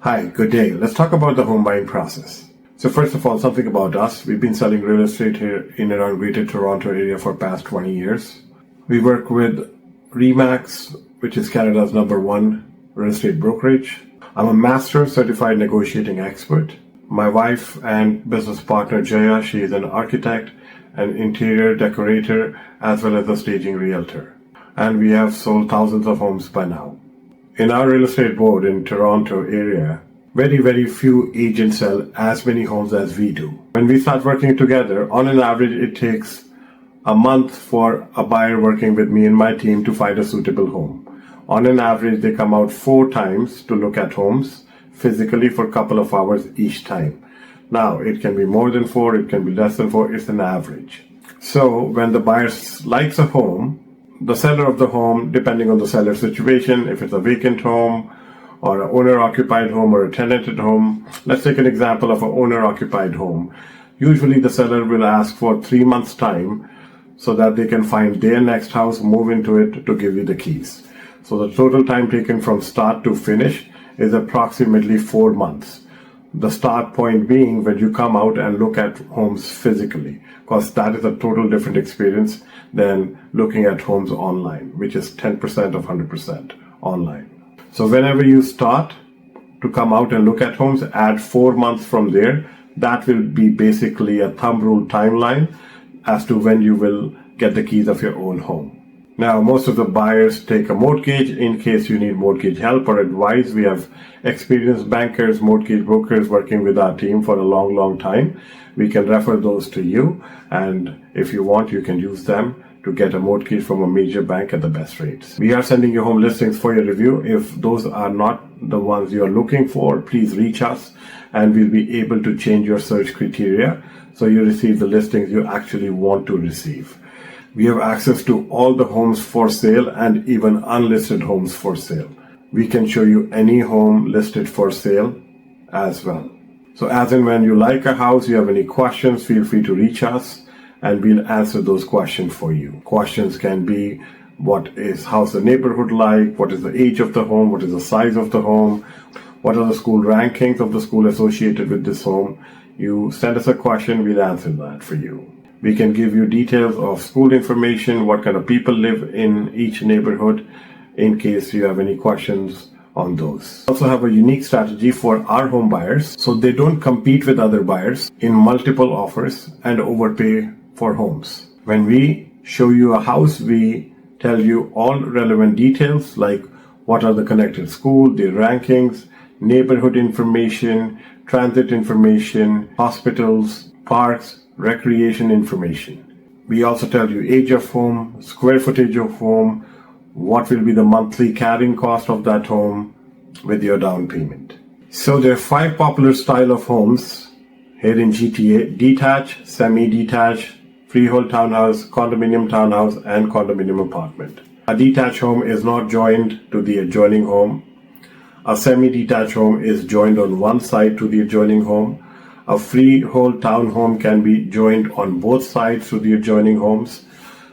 Hi, good day. Let's talk about the home buying process. So first of all, something about us. We've been selling real estate here in and around Greater Toronto area for past 20 years. We work with RE/MAX, which is Canada's #1 real estate brokerage. I'm a master certified negotiating expert. My wife and business partner Jaya, she is an architect, an interior decorator, as well as a staging realtor. And we have sold thousands of homes by now. In our real estate board in Toronto area, very few agents sell as many homes as we do. When we start working together, on an average, it takes a month for a buyer working with me and my team to find a suitable home. On an average, they come out 4 times to look at homes physically for a couple of hours each time. Now, it can be more than 4, it can be less than 4, it's an average. So when the buyer likes a home, the seller of the home, depending on the seller's situation, if it's a vacant home or an owner-occupied home or a tenanted home, let's take an example of an owner-occupied home. Usually the seller will ask for 3 months' time so that they can find their next house, move into it to give you the keys. So the total time taken from start to finish is approximately 4 months. The start point being when you come out and look at homes physically, because that is a total different experience than looking at homes online, which is 10% of 100% online. So whenever you start to come out and look at homes, add 4 months from there. That will be basically a thumb rule timeline as to when you will get the keys of your own home. Now, most of the buyers take a mortgage in case you need mortgage help or advice. We have experienced bankers, mortgage brokers working with our team for a long time. We can refer those to you, and if you want, you can use them to get a mortgage from a major bank at the best rates. We are sending you home listings for your review. If those are not the ones you are looking for, please reach us and we'll be able to change your search criteria so you receive the listings you actually want to receive. We have access to all the homes for sale and even unlisted homes for sale. We can show you any home listed for sale as well. So as and when you like a house, you have any questions, feel free to reach us and we'll answer those questions for you. Questions can be, how's the neighborhood like? What is the age of the home? What is the size of the home? What are the school rankings of the school associated with this home? You send us a question, we'll answer that for you. We can give you details of school information, what kind of people live in each neighborhood, in case you have any questions on those. We also have a unique strategy for our home buyers so they don't compete with other buyers in multiple offers and overpay for homes. When we show you a house, we tell you all relevant details like what are the connected schools, their rankings, neighborhood information, transit information, hospitals, parks, recreation information. We also tell you age of home, square footage of home, what will be the monthly carrying cost of that home with your down payment. So there are 5 popular style of homes here in GTA: detached, semi-detached, freehold townhouse, condominium townhouse, and condominium apartment. A detached home is not joined to the adjoining home. A semi-detached home is joined on one side to the adjoining home. A freehold townhome can be joined on both sides to the adjoining homes.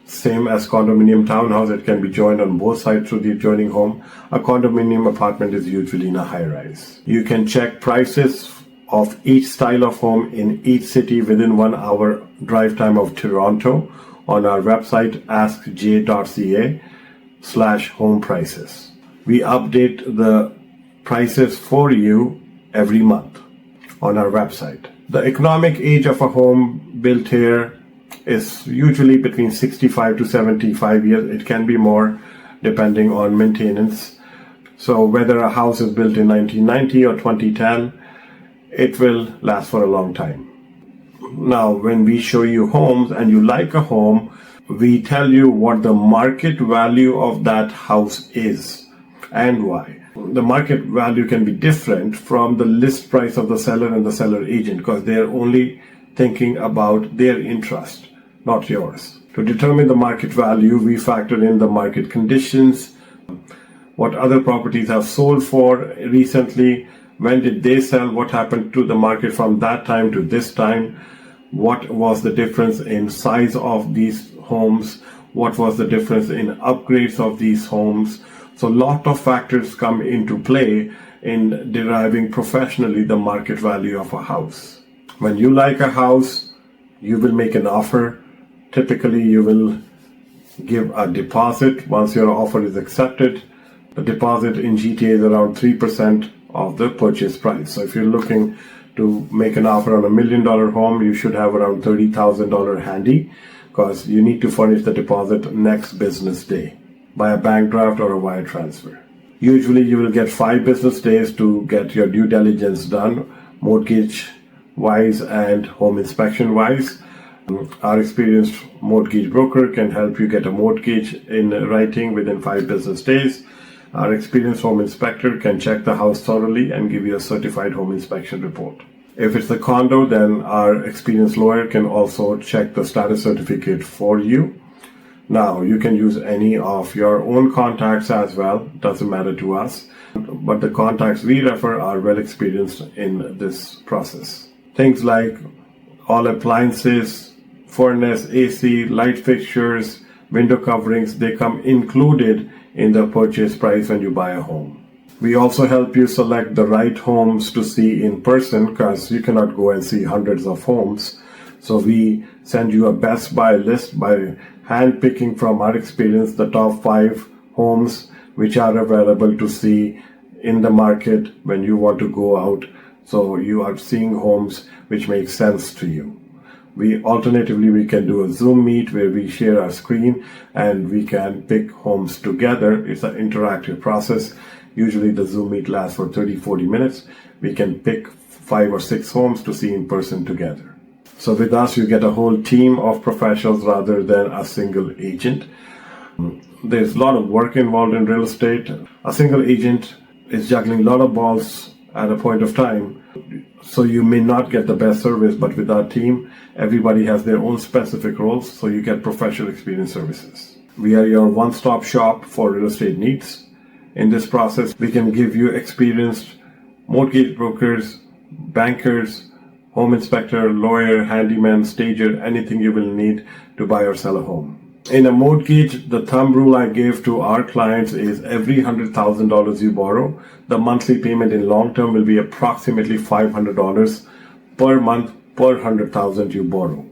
Same as condominium townhouse, it can be joined on both sides to the adjoining home. A condominium apartment is usually in a high-rise. You can check prices of each style of home in each city within 1 hour drive time of Toronto on our website askj.ca/home prices. We update the prices for you every month on our website. The economic age of a home built here is usually between 65 to 75 years. It can be more depending on maintenance. So whether a house is built in 1990 or 2010, it will last for a long time. Now, when we show you homes and you like a home, we tell you what the market value of that house is and why. The market value can be different from the list price of the seller and the seller agent because they are only thinking about their interest, not yours. To determine the market value, we factor in the market conditions, what other properties have sold for recently, when did they sell, what happened to the market from that time to this time, what was the difference in size of these homes, what was the difference in upgrades of these homes. So a lot of factors come into play in deriving professionally the market value of a house. When you like a house, you will make an offer. Typically, you will give a deposit once your offer is accepted. The deposit in GTA is around 3% of the purchase price. So if you're looking to make an offer on $1 million home, you should have around $30,000 handy, because you need to furnish the deposit next business day by a bank draft or a wire transfer. Usually you will get 5 business days to get your due diligence done, mortgage wise and home inspection wise. Our experienced mortgage broker can help you get a mortgage in writing within 5 business days. Our experienced home inspector can check the house thoroughly and give you a certified home inspection report. If it's a condo, then our experienced lawyer can also check the status certificate for you. Now, you can use any of your own contacts as well, doesn't matter to us, but the contacts we refer are well experienced in this process. Things like all appliances, furnace, AC, light fixtures, window coverings, they come included in the purchase price when you buy a home. We also help you select the right homes to see in person, because you cannot go and see hundreds of homes. So we send you a best buy list by hand picking from our experience the top 5 homes which are available to see in the market when you want to go out. So you are seeing homes which make sense to you. Alternatively, we can do a Zoom meet where we share our screen and we can pick homes together. It's an interactive process. Usually the Zoom meet lasts for 30-40 minutes. We can pick 5 or 6 homes to see in person together. So with us, you get a whole team of professionals rather than a single agent. There's a lot of work involved in real estate. A single agent is juggling a lot of balls at a point of time. So you may not get the best service, but with our team, everybody has their own specific roles, so you get professional experience services. We are your one-stop shop for real estate needs. In this process, we can give you experienced mortgage brokers, bankers, home inspector, lawyer, handyman, stager, anything you will need to buy or sell a home. In a mortgage, the thumb rule I gave to our clients is every $100,000 you borrow, the monthly payment in long term will be approximately $500 per month per $100,000 you borrow.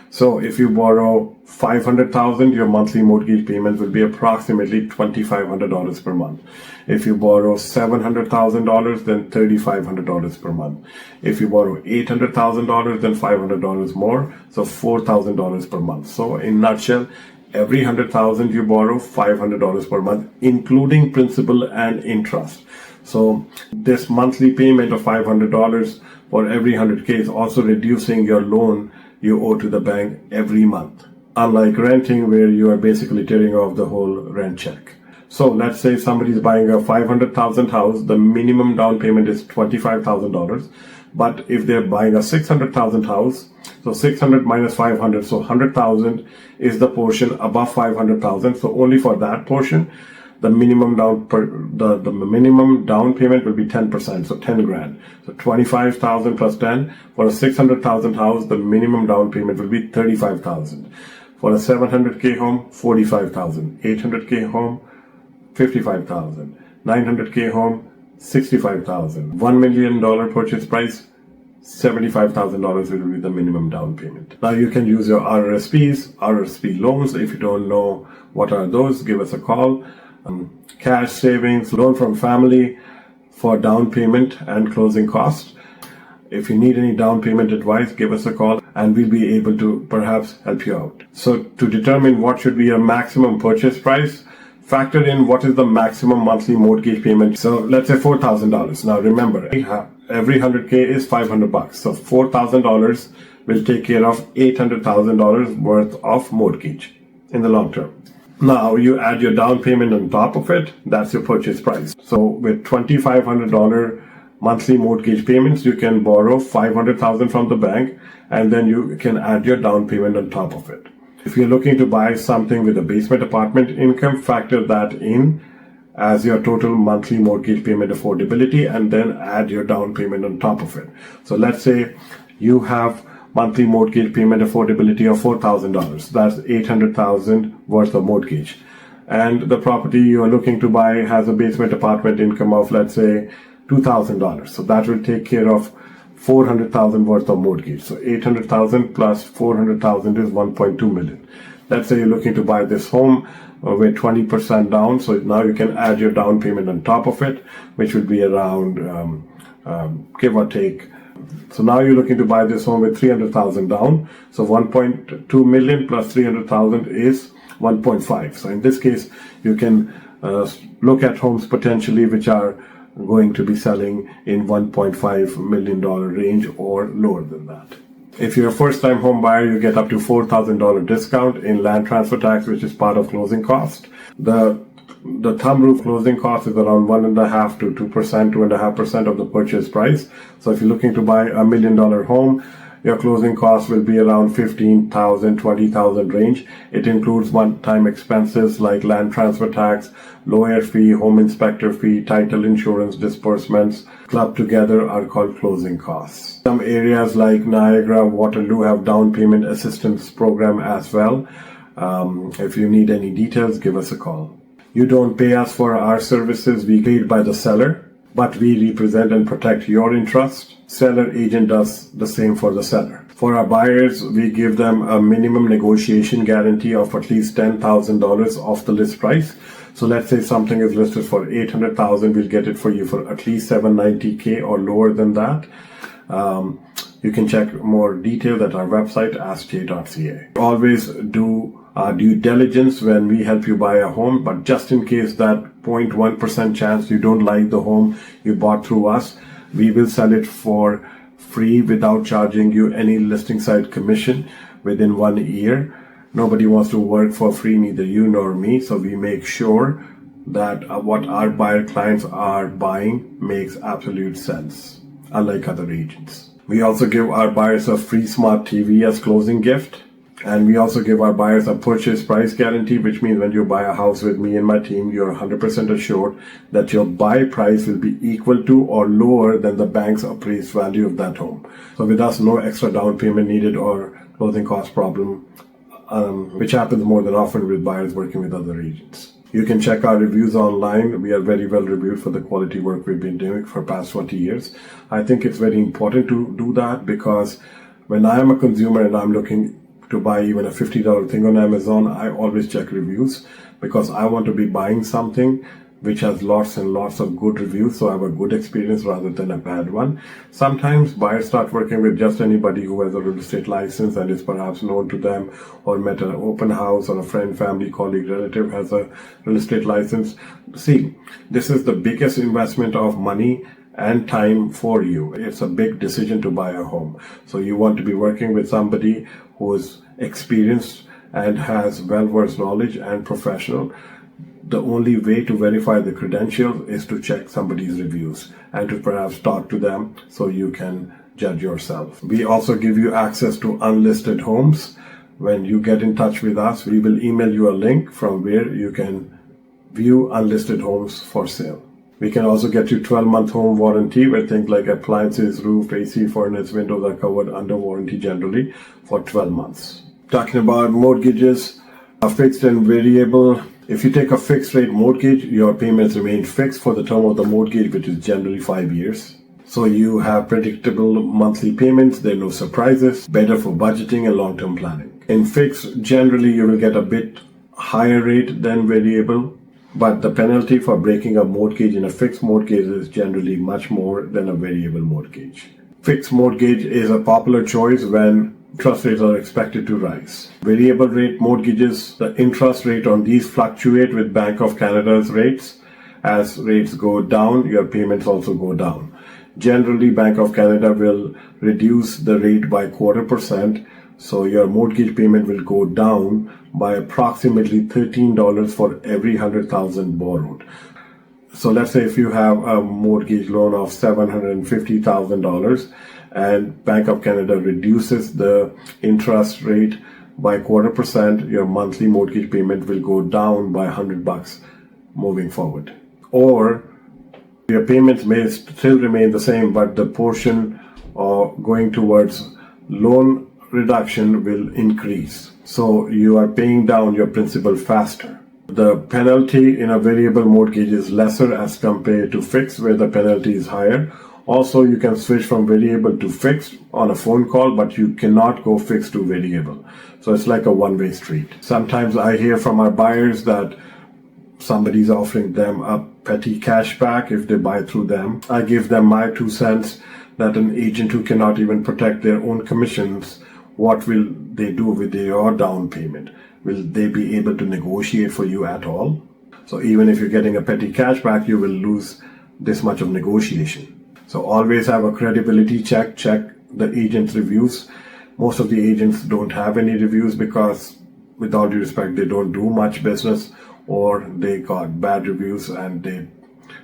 So if you borrow $500,000, your monthly mortgage payment will be approximately $2,500 per month. If you borrow $700,000, then $3,500 per month. If you borrow $800,000, then $500 more, so $4,000 per month. So in nutshell, every $100,000 you borrow, $500 per month, including principal and interest. So this monthly payment of $500 for every 100K is also reducing your loan you owe to the bank every month. Unlike renting, where you are basically tearing off the whole rent check. So let's say somebody is buying a $500,000 house, the minimum down payment is $25,000. But if they're buying a $600,000 house, so 600 minus 500, so 100,000 is the portion above 500,000. So only for that portion, the minimum down payment will be 10%, so 10 grand. So 25,000 plus 10. For a 600,000 house, the minimum down payment will be 35,000. For a 700K home, 45,000. 800K home, 55,000. 900K home, 65,000. $1 million purchase price, $75,000 will be the minimum down payment. Now you can use your RRSPs, RRSP loans. If you don't know what are those, give us a call. Cash savings, loan from family for down payment and closing costs. If you need any down payment advice, give us a call and we'll be able to perhaps help you out. So to determine what should be your maximum purchase price, factor in what is the maximum monthly mortgage payment. So let's say $4,000. Now remember, every 100K is $500. So $4,000 will take care of $800,000 worth of mortgage in the long term. Now you add your down payment on top of it, that's your purchase price. So with $2,500 monthly mortgage payments, you can borrow $500,000 from the bank and then you can add your down payment on top of it. If you're looking to buy something with a basement apartment income, factor that in as your total monthly mortgage payment affordability and then add your down payment on top of it. So let's say you have monthly mortgage payment affordability of $4,000. That's $800,000 worth of mortgage. and the property you are looking to buy has a basement apartment income of, let's say, $2,000. So that will take care of $400,000 worth of mortgage. So $800,000 plus $400,000 is $1.2 million. Let's say you're looking to buy this home with 20% down. So now you can add your down payment on top of it, which would be around, give or take. So now you're looking to buy this home with 300,000 down. So 1.2 million plus 300,000 is 1.5. So in this case, you can look at homes potentially which are going to be selling in $1.5 million range or lower than that. If you're a first-time home buyer, you get up to $4,000 discount in land transfer tax, which is part of closing cost. The thumb rule closing cost is around 1.5% to 2%, 2.5% of the purchase price. So if you're looking to buy $1 million home, your closing cost will be around $15,000, $20,000 range. It includes one-time expenses like land transfer tax, lawyer fee, home inspector fee, title insurance disbursements. Clubbed together are called closing costs. Some areas like Niagara, Waterloo have down payment assistance program as well. If you need any details, give us a call. You don't pay us for our services, we paid by the seller, but we represent and protect your interest. Seller agent does the same for the seller. For our buyers, we give them a minimum negotiation guarantee of at least $10,000 off the list price. So let's say something is listed for $800,000, we'll get it for you for at least $790K or lower than that. You can check more details at our website, askjay.ca. Always do due diligence when we help you buy a home, but just in case that 0.1% chance you don't like the home you bought through us, we will sell it for free without charging you any listing site commission within 1 year. Nobody wants to work for free, neither you nor me, so we make sure that what our buyer clients are buying makes absolute sense, unlike other agents. We also give our buyers a free smart TV as closing gift. And we also give our buyers a purchase price guarantee, which means when you buy a house with me and my team, you're 100% assured that your buy price will be equal to or lower than the bank's appraised value of that home. So with us, no extra down payment needed or closing cost problem, which happens more than often with buyers working with other agents. You can check our reviews online. We are very well reviewed for the quality work we've been doing for past 20 years. I think it's very important to do that because when I am a consumer and I'm looking to buy even a $50 thing on Amazon, I always check reviews because I want to be buying something which has lots and lots of good reviews, so I have a good experience rather than a bad one. Sometimes buyers start working with just anybody who has a real estate license and is perhaps known to them or met an open house or a friend, family, colleague, relative has a real estate license. See, this is the biggest investment of money and time for you. It's a big decision to buy a home. So you want to be working with somebody who is experienced and has well-versed knowledge and professional. The only way to verify the credentials is to check somebody's reviews and to perhaps talk to them so you can judge yourself. We also give you access to unlisted homes. When you get in touch with us, we will email you a link from where you can view unlisted homes for sale. We can also get you 12-month home warranty where things like appliances, roof, AC, furnace, windows are covered under warranty generally for 12 months. Talking about mortgages, a fixed and variable. If you take a fixed rate mortgage, your payments remain fixed for the term of the mortgage, which is generally 5 years. So you have predictable monthly payments, there are no surprises, better for budgeting and long-term planning. In fixed, generally you will get a bit higher rate than variable, but the penalty for breaking a mortgage in a fixed mortgage is generally much more than a variable mortgage. Fixed mortgage is a popular choice when interest rates are expected to rise. Variable rate mortgages, the interest rate on these fluctuate with Bank of Canada's rates. As rates go down, your payments also go down. Generally, Bank of Canada will reduce the rate by 0.25%, so your mortgage payment will go down by approximately $13 for every $100,000 borrowed. So let's say if you have a mortgage loan of $750,000 and Bank of Canada reduces the interest rate by 0.25%, your monthly mortgage payment will go down by $100 moving forward. Or your payments may still remain the same, but the portion going towards loan reduction will increase. So you are paying down your principal faster. The penalty in a variable mortgage is lesser as compared to fixed, where the penalty is higher. Also, you can switch from variable to fixed on a phone call, but you cannot go fixed to variable. So it's like a one-way street. Sometimes I hear from our buyers that somebody's offering them a petty cashback if they buy through them. I give them my 2 cents that an agent who cannot even protect their own commissions, what will they do with your down payment? Will they be able to negotiate for you at all? So even if you're getting a petty cashback, you will lose this much of negotiation. So always have a credibility check. Check the agent's reviews. Most of the agents don't have any reviews because, with all due respect, they don't do much business, or they got bad reviews and they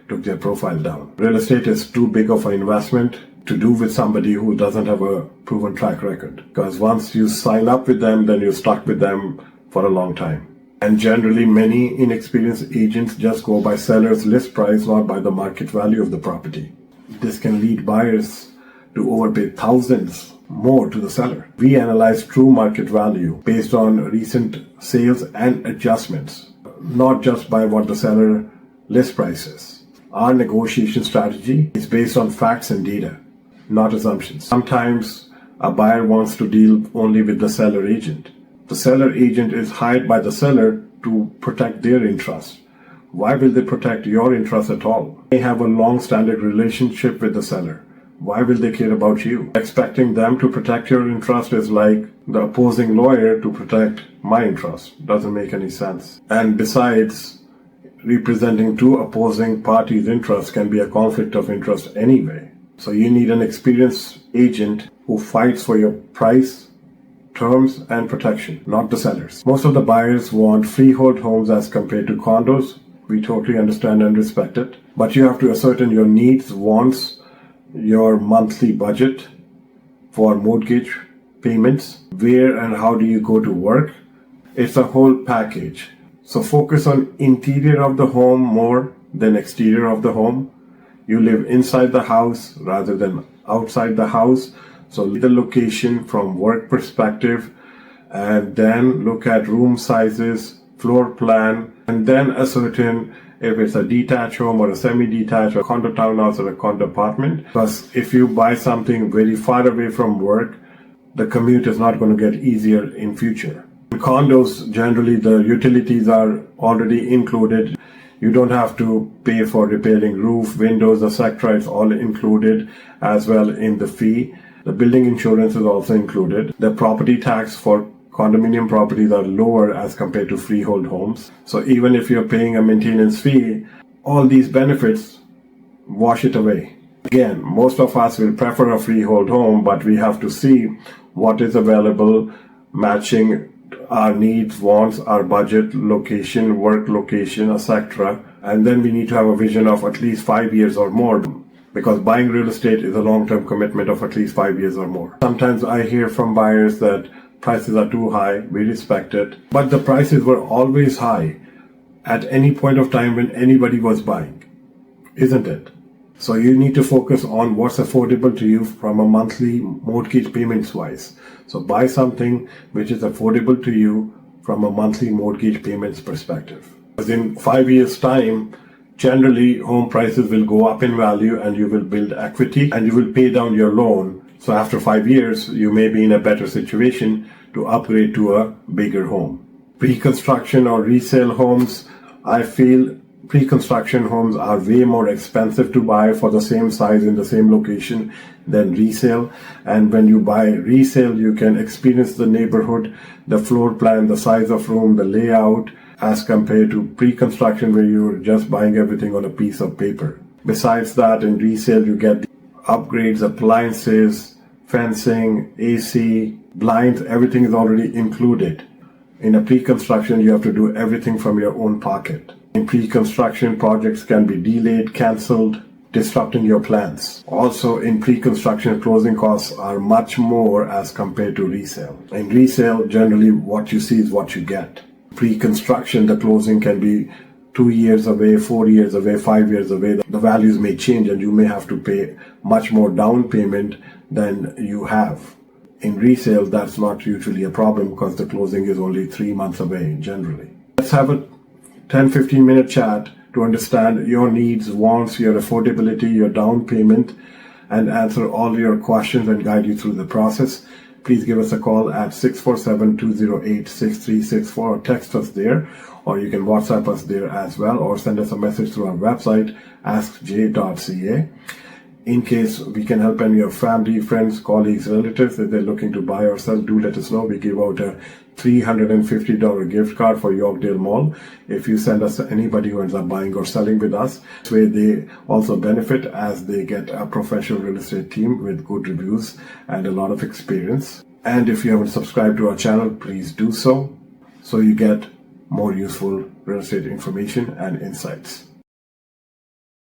took their profile down. Real estate is too big of an investment to do with somebody who doesn't have a proven track record. Because once you sign up with them, then you're stuck with them for a long time. And generally, many inexperienced agents just go by seller's list price, not by the market value of the property. This can lead buyers to overpay thousands more to the seller. We analyze true market value based on recent sales and adjustments, not just by what the seller list price is. Our negotiation strategy is based on facts and data, not assumptions. Sometimes a buyer wants to deal only with the seller agent. The seller agent is hired by the seller to protect their interest. Why will they protect your interest at all? They have a long-standing relationship with the seller. Why will they care about you? Expecting them to protect your interest is like the opposing lawyer to protect my interest. Doesn't make any sense. And besides, representing two opposing parties' interests can be a conflict of interest anyway. So you need an experienced agent who fights for your price, terms, and protection, not the sellers. Most of the buyers want freehold homes as compared to condos. We totally understand and respect it. But you have to ascertain your needs, wants, your monthly budget for mortgage payments, where and how do you go to work. It's a whole package. So focus on interior of the home more than exterior of the home. You live inside the house rather than outside the house. So the location from work perspective, and then look at room sizes, floor plan, and then ascertain if it's a detached home or a semi-detached or condo townhouse or a condo apartment. Because if you buy something very far away from work, the commute is not going to get easier in future. In condos, generally the utilities are already included. You don't have to pay for repairing roof, windows, etc. It's all included as well in the fee. The building insurance is also included. The property tax for condominium properties are lower as compared to freehold homes. So even if you're paying a maintenance fee, all these benefits wash it away. Again, most of us will prefer a freehold home, but we have to see what is available, matching our needs, wants, our budget, location, work location, etc. And then we need to have a vision of at least 5 years or more, because buying real estate is a long-term commitment of at least 5 years or more. Sometimes I hear from buyers that prices are too high. We respect it. But the prices were always high at any point of time when anybody was buying, isn't it? So you need to focus on what's affordable to you from a monthly mortgage payments wise. So buy something which is affordable to you from a monthly mortgage payments perspective. Because in 5 years' time, generally home prices will go up in value and you will build equity and you will pay down your loan. So after 5 years, you may be in a better situation to upgrade to a bigger home. Pre-construction or resale homes, I feel pre-construction homes are way more expensive to buy for the same size in the same location than resale. And when you buy resale, you can experience the neighborhood, the floor plan, the size of room, the layout, as compared to pre-construction where you're just buying everything on a piece of paper. Besides that, in resale, you get the upgrades, appliances, fencing, AC, blinds, everything is already included. In a pre-construction, you have to do everything from your own pocket. In pre-construction, projects can be delayed, cancelled, disrupting your plans. Also, in pre-construction, closing costs are much more as compared to resale. In resale, generally what you see is what you get. Pre-construction, the closing can be 2 years away, 4 years away, 5 years away. The values may change and you may have to pay much more down payment than you have. In resale, that's not usually a problem because the closing is only 3 months away generally. Let's have a 10-15 minute chat to understand your needs, wants, your affordability, your down payment, and answer all your questions and guide you through the process. Please give us a call at 647-208-6364 or text us there, or you can WhatsApp us there as well, or send us a message through our website, askj.ca. In case we can help any of your family, friends, colleagues, relatives, if they're looking to buy or sell, do let us know. We give out a $350 gift card for Yorkdale Mall if you send us anybody who ends up buying or selling with us. This way they also benefit as they get a professional real estate team with good reviews and a lot of experience. And if you haven't subscribed to our channel, please do so you get more useful real estate information and insights.